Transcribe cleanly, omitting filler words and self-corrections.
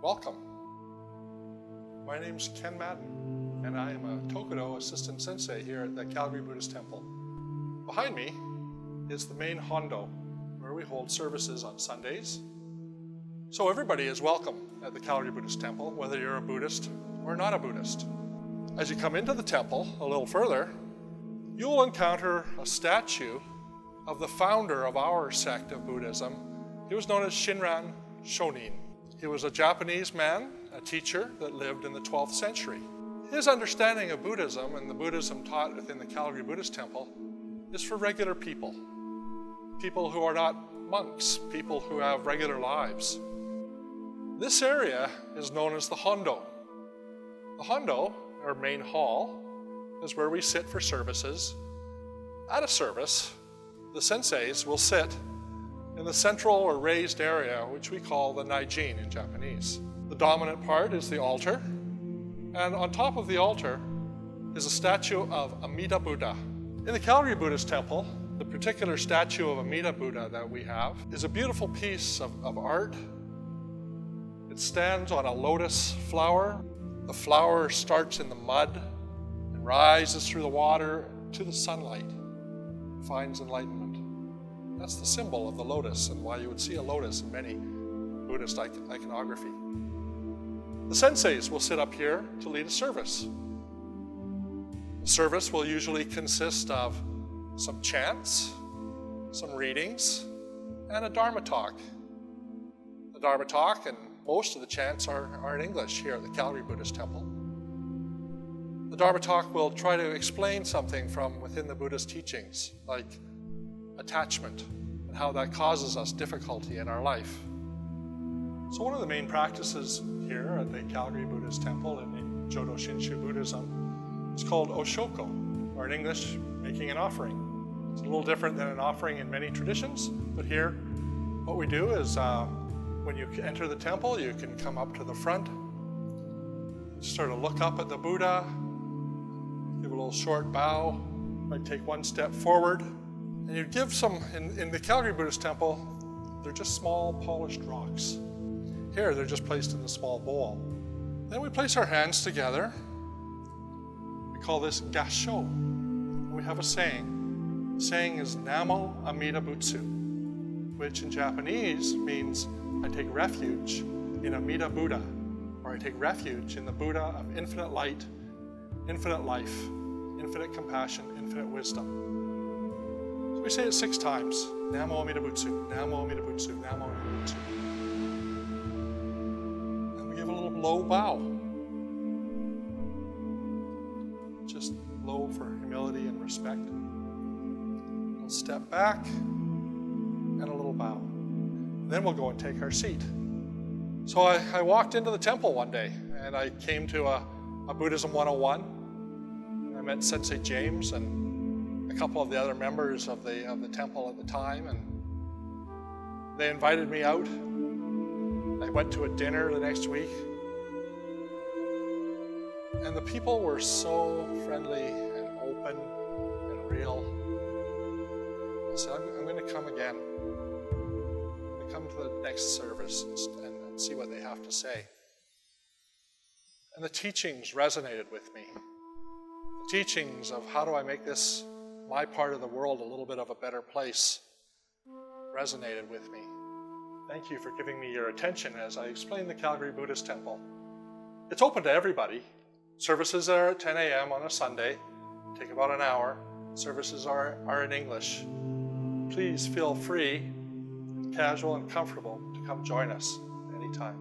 Welcome. My name's Ken Madden, and I am a Tokudo assistant sensei here at the Calgary Buddhist Temple. Behind me is the main Hondo, where we hold services on Sundays. So everybody is welcome at the Calgary Buddhist Temple, whether you're a Buddhist or not a Buddhist. As you come into the temple a little further, you will encounter a statue of the founder of our sect of Buddhism. He was known as Shinran Shonin. He was a Japanese man, a teacher that lived in the 12th century. His understanding of Buddhism and the Buddhism taught within the Calgary Buddhist Temple is for regular people. People who are not monks, people who have regular lives. This area is known as the Hondo. The Hondo, our main hall, is where we sit for services. At a service, the senseis will sit in the central or raised area, which we call the Naijin in Japanese. The dominant part is the altar, and on top of the altar is a statue of Amida Buddha. In the Calgary Buddhist Temple, the particular statue of Amida Buddha that we have is a beautiful piece of art. It stands on a lotus flower. The flower starts in the mud and rises through the water to the sunlight, finds enlightenment. That's the symbol of the lotus and why you would see a lotus in many Buddhist iconography. The senseis will sit up here to lead a service. The service will usually consist of some chants, some readings, and a Dharma talk. The Dharma talk and most of the chants are in English here at the Calgary Buddhist Temple. The Dharma talk will try to explain something from within the Buddhist teachings, like attachment and how that causes us difficulty in our life. So one of the main practices here at the Calgary Buddhist Temple in Jodo Shinshu Buddhism is called Oshoko, or in English, making an offering. It's a little different than an offering in many traditions, but here what we do is when you enter the temple, you can come up to the front, sort of look up at the Buddha, give a little short bow, might take one step forward, and you give some, in the Calgary Buddhist Temple, they're just small polished rocks. Here, they're just placed in a small bowl. Then we place our hands together. We call this Gassho. We have a saying. The saying is Namo Amida Butsu, which in Japanese means I take refuge in Amida Buddha, or I take refuge in the Buddha of infinite light, infinite life, infinite compassion, infinite wisdom. So we say it 6 times. Namo Amida Butsu, Namo Amida Butsu, Namo Amida Butsu. And we give a little low bow. Just low for humility and respect. A little step back and a little bow. Then we'll go and take our seat. So I walked into the temple one day and I came to a Buddhism 101. I met Sensei James and a couple of the other members of the temple at the time, and they invited me out. I went to a dinner the next week, and the people were so friendly and open and real. I said, I'm going to come again. I'm going to come to the next service and see what they have to say. And the teachings resonated with me. The teachings of how do I make this, my part of the world, a little bit of a better place, resonated with me. Thank you for giving me your attention as I explain the Calgary Buddhist Temple. It's open to everybody. Services are at 10 a.m. on a Sunday, take about an hour. Services are in English. Please feel free, casual and comfortable to come join us anytime.